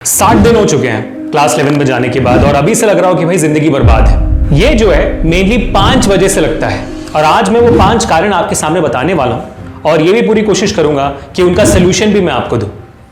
60 दिन हो चुके हैं क्लास 11 में जाने के बाद और अभी से लग रहा हो कि भाई जिंदगी बर्बाद है। ये जो है मेनली 5 वजह से लगता है और आज मैं वो 5 कारण आपके सामने बताने वाला हूं और ये भी पूरी कोशिश करूंगा कि उनका सोल्यूशन भी मैं आपको दूं।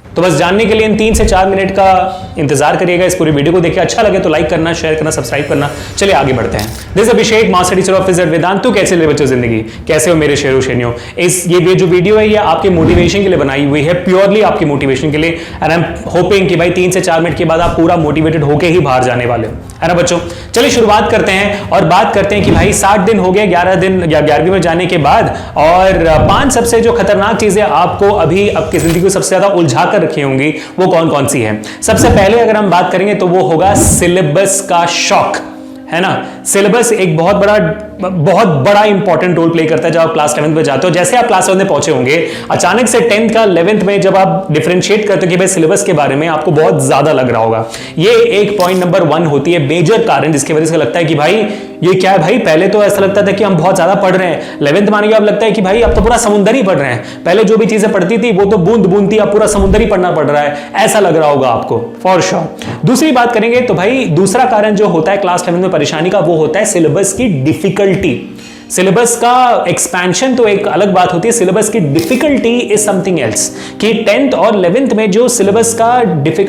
तो बस जानने के लिए इन 3 से 4 मिनट का इंतजार करिएगा। इस पूरी वीडियो को देखिए, अच्छा लगे तो लाइक करना, शेयर करना, सब्सक्राइब करना। चलिए आगे बढ़ते हैं। This Abhishek, master teacher of physics Vedantu. तो कैसे ले बच्चों जिंदगी, कैसे हो मेरे शेरों शेनियों। ये जो वीडियो है ये आपके मोटिवेशन के लिए बनाई हुई है, प्योरली आपके मोटिवेशन के लिए। एंड आई एम होपिंग कि भाई 3 से 4 मिनट के बाद आप पूरा मोटिवेटेड होके ही बाहर जाने वाले हो, है ना बच्चों। चलिए शुरुआत करते हैं और बात करते हैं कि भाई 60 दिन हो गए 11 दिन या 11वीं में जाने के बाद, और 5 सबसे जो खतरनाक चीजें आपको अभी आपकी जिंदगी को सबसे ज्यादा उलझा कर रखी होंगी वो कौन कौन सी है। सबसे पहले अगर हम बात करेंगे तो वो होगा सिलेबस का शॉक, है ना। सिलेबस एक बहुत बड़ा इंपॉर्टेंट रोल प्ले करता है जब आप क्लास 11th में जाते हो। जैसे आप क्लास 11 में पहुंचे होंगे, अचानक से 10th का 11th में जब आप डिफरेंशिएट करते हो कि भाई सिलेबस के बारे में आपको बहुत ज्यादा लग रहा होगा। ये एक पॉइंट नंबर 1 होती है, मेजर कारण जिसकी वजह से लगता है कि भाई ये क्या है। भाई पहले तो ऐसा लगता था कि हम बहुत ज्यादा पढ़ रहे हैं, 11th मानिए अब लगता है कि भाई अब तो पूरा समुंदर ही पढ़ रहे हैं। पहले जो भी चीजें पढ़ती थी वो तो बूंद बूंद थी, अब पूरा समुंदर ही पढ़ना पड़ रहा है, ऐसा लग रहा होगा आपको फॉर श्योर। दूसरी बात करेंगे तो भाई दूसरा कारण जो होता है क्लास 11 में परेशानी का वो होता है सिलेबस की डिफिकल्टी। सिलेबस का एक्सपेंशन तो एक अलग बात होती है, सिलेबस की डिफिकल्टी इज समथिंग एल्स। कि 10th और 11th में जो सिलेबस का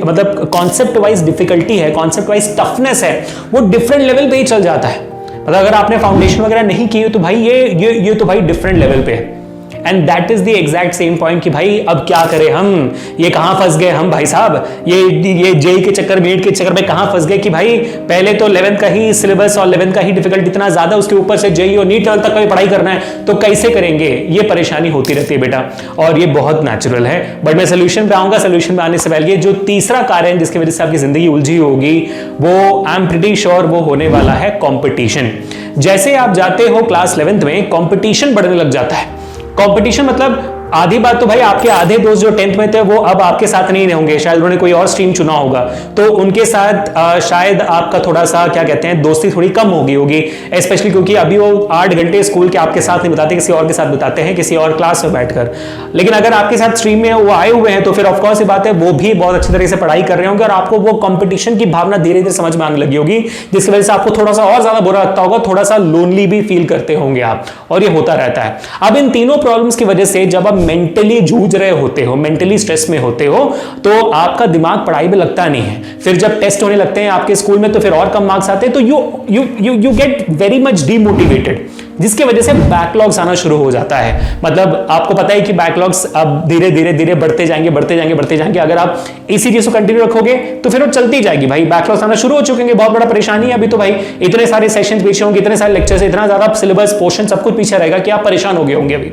मतलब कॉन्सेप्ट वाइज डिफिकल्टी है, कॉन्सेप्ट वाइज टफनेस है, वो डिफरेंट लेवल पे ही चल जाता है। मतलब अगर आपने फाउंडेशन वगैरह नहीं की तो भाई ये तो भाई डिफरेंट लेवल पे है। And that is the exact same point कि भाई अब क्या करें हम, ये कहां फंस गए हम भाई साहब। ये जेई के चक्कर, नीट के चक्कर में कहां फंस गए कि भाई पहले तो 11th का ही सिलेबस और 11th का ही डिफिकल्ट इतना ज्यादा, उसके ऊपर से जेई और नीट लेवल तक का भी पढ़ाई करना है तो कैसे करेंगे। ये परेशानी होती रहती है बेटा और ये बहुत नेचुरल है। बट मैं सोल्यूशन पे आऊंगा। सोल्यूशन पे आने से पहले जो तीसरा कारण जिसकी वजह से आपकी जिंदगी उलझी होगी वो आई एम प्रीटी श्योर वो होने वाला है कंपटीशन। जैसे आप जाते हो क्लास 11th में कंपटीशन बढ़ने लग जाता है। कंपटीशन मतलब आधी बात तो भाई आपके आधे दोस्त जो 10th में थे वो अब आपके साथ नहीं होंगे, शायद उन्होंने कोई और स्ट्रीम चुना होगा, तो उनके साथ शायद आपका थोड़ा सा क्या कहते हैं दोस्ती थोड़ी कम होगी। स्पेशली क्योंकि अभी वो 8 घंटे स्कूल के आपके साथ नहीं बिताते, किसी और के साथ बिताते हैं, किसी और क्लास में बैठकर। लेकिन अगर आपके साथ स्ट्रीम में वो आए हुए हैं तो फिर ऑफकोर्स ये बात है वो भी बहुत अच्छी तरह से पढ़ाई कर रहे होंगे और आपको वो कंपटीशन की भावना धीरे धीरे समझ में आने लगी होगी, जिसकी वजह से आपको थोड़ा सा और ज्यादा बुरा लगता होगा, थोड़ा सा लोनली भी फील करते होंगे आप, और ये होता रहता है। अब इन तीनों प्रॉब्लम्स की वजह से जब आप मेंटली जूझ रहे होते हो, मेंटली स्ट्रेस में होते हो, तो आपका दिमाग पढ़ाई में लगता नहीं है। फिर जब टेस्ट होने लगते हैं आपके स्कूल में तो फिर और कम मार्क्स आते हैं, तो you get very much demotivated, जिसकी वजह से बैकलॉग्स आना शुरू हो जाता है। मतलब आपको पता है कि बैकलॉग्स अब धीरे धीरे बढ़ते जाएंगे। अगर आप इसी चीज को कंटिन्यू रखोगे तो फिर वो चलती जाएगी। भाई बैकलॉग्स आना शुरू हो चुके हैं, बहुत बड़ा परेशानी है अभी तो भाई। इतने सारे सेशंस पीछे होंगे, इतने सारे लेक्चर्स, इतना ज्यादा सिलेबस, पोर्शन सब कुछ पीछे रहेगा कि आप परेशान हो गए होंगे अभी।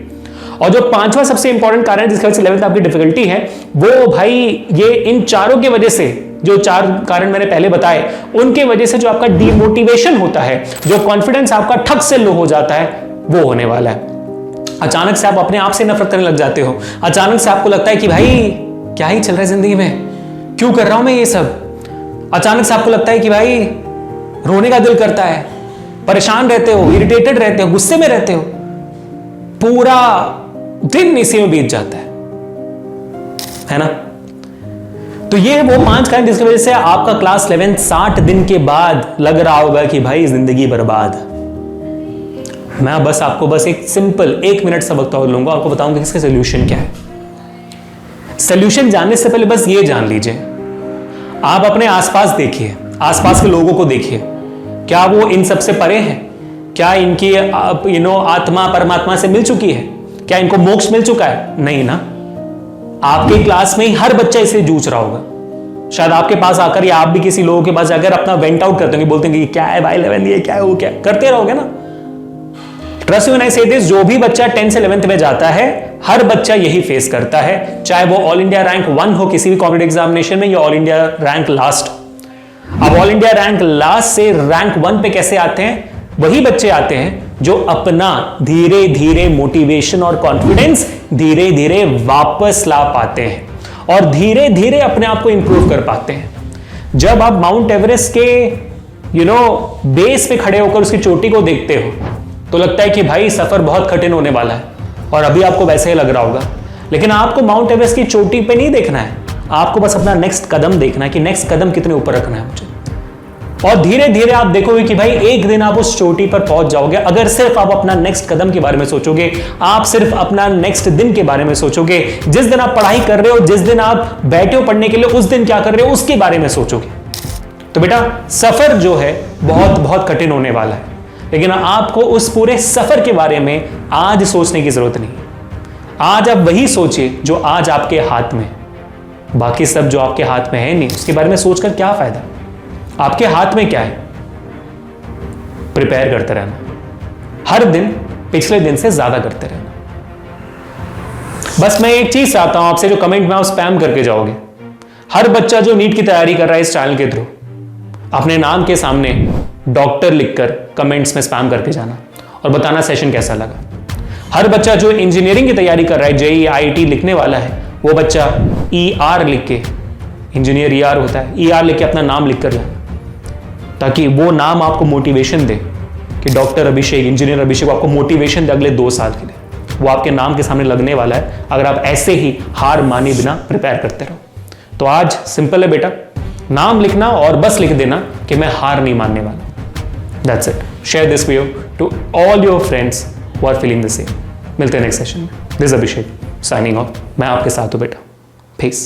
और जो 5वां सबसे इंपॉर्टेंट कारण जिसकी वजह से 11th आपकी डिफिकल्टी है वो भाई ये इन चारों की वजह से, जो 4 कारण मैंने पहले बताए उनके वजह से जो आपका डिमोटिवेशन होता है, जो कॉन्फिडेंस आपका ठक से लो हो जाता है, वो होने वाला है। अचानक से आप अपने आप से नफरत करने लग जाते हो। अचानक से आपको लगता है कि भाई क्या ही चल रहा है जिंदगी में, क्यों कर रहा हूं मैं ये सब। अचानक से आपको लगता है कि भाई रोने का दिल करता है, परेशान रहते हो, इरिटेटेड रहते हो, गुस्से में रहते हो, पूरा दिन इसी में बीत जाता है ना। तो ये वो 5 कारण जिसकी वजह से आपका क्लास 11 60 दिन के बाद लग रहा होगा कि भाई जिंदगी बर्बाद। मैं बस एक सिंपल 1 मिनट सबक तो लूंगा, आपको बताऊंगा कि इसका सोल्यूशन क्या है। सोल्यूशन जानने से पहले बस ये जान लीजिए, आप अपने आसपास देखिए, आसपास के लोगों को देखिए, क्या वो इन सबसे परे हैं? क्या इनकी आत्मा परमात्मा से मिल चुकी है? क्या इनको मोक्ष मिल चुका है? नहीं ना। आपके क्लास में ही हर बच्चा इसे जूझ रहा होगा। शायद आपके पास आकर या आप भी किसी लोगों के पास जाकर अपना वेंट आउट करते होंगे, बोलते हैं कि क्या है भाई 11 ये क्या है वो क्या है, करते रहोगे ना। ट्रस्ट मी व्हेन आई से दिस, जो भी बच्चा 10 से 11th में जाता है हर बच्चा यही फेस करता है, चाहे वो ऑल इंडिया रैंक 1 हो किसी भी कॉम्पिटिटिव एग्जामिनेशन में या ऑल इंडिया रैंक लास्ट। अब ऑल इंडिया रैंक लास्ट से रैंक 1 पे कैसे आते हैं? वही बच्चे आते हैं जो अपना धीरे धीरे मोटिवेशन और कॉन्फिडेंस धीरे धीरे वापस ला पाते हैं और धीरे धीरे अपने आप को इंप्रूव कर पाते हैं। जब आप माउंट एवरेस्ट के बेस पे खड़े होकर उसकी चोटी को देखते हो तो लगता है कि भाई सफर बहुत कठिन होने वाला है और अभी आपको वैसे ही लग रहा होगा, लेकिन आपको माउंट एवरेस्ट की चोटी पे नहीं देखना है, आपको बस अपना नेक्स्ट कदम देखना है कि नेक्स्ट कदम कितने ऊपर रखना है मुझे, और धीरे धीरे आप देखोगे कि भाई एक दिन आप उस चोटी पर पहुंच जाओगे। अगर सिर्फ आप अपना नेक्स्ट कदम के बारे में सोचोगे, आप सिर्फ अपना नेक्स्ट दिन के बारे में सोचोगे, जिस दिन आप पढ़ाई कर रहे हो, जिस दिन आप बैठे हो पढ़ने के लिए, उस दिन क्या कर रहे हो उसके बारे में सोचोगे, तो बेटा सफर जो है बहुत बहुत कठिन होने वाला है। लेकिन आपको उस पूरे सफर के बारे में आज सोचने की जरूरत नहीं। आज आप वही सोचिए जो आज आपके हाथ में, बाकी सब जो आपके हाथ में है नहीं, उसके बारे में सोचकर क्या फायदा। आपके हाथ में क्या है? प्रिपेयर करते रहना, हर दिन पिछले दिन से ज्यादा करते रहना। बस मैं एक चीज चाहता हूं आपसे, जो कमेंट में आप स्पैम करके जाओगे, हर बच्चा जो नीट की तैयारी कर रहा है इस चैनल के थ्रू, अपने नाम के सामने डॉक्टर लिखकर कमेंट्स में स्पैम करके जाना और बताना सेशन कैसा लगा। हर बच्चा जो इंजीनियरिंग की तैयारी कर रहा है, जेईई आईआईटी लिखने वाला है, वो बच्चा ER लिख के, इंजीनियर ER होता है, ER लिख के अपना नाम लिख कर जाए, ताकि वो नाम आपको मोटिवेशन दे कि डॉक्टर अभिषेक, इंजीनियर अभिषेक, आपको मोटिवेशन दे अगले 2 साल के लिए। वो आपके नाम के सामने लगने वाला है अगर आप ऐसे ही हार माने बिना प्रिपेयर करते रहो। तो आज सिंपल है बेटा, नाम लिखना और बस लिख देना कि मैं हार नहीं मानने वाला। That's it. Share this video to all your friends who are feeling the same. मिलते हैं नेक्स्ट सेशन में। This Abhishek signing off. मैं आपके साथ हूं बेटा। पीस।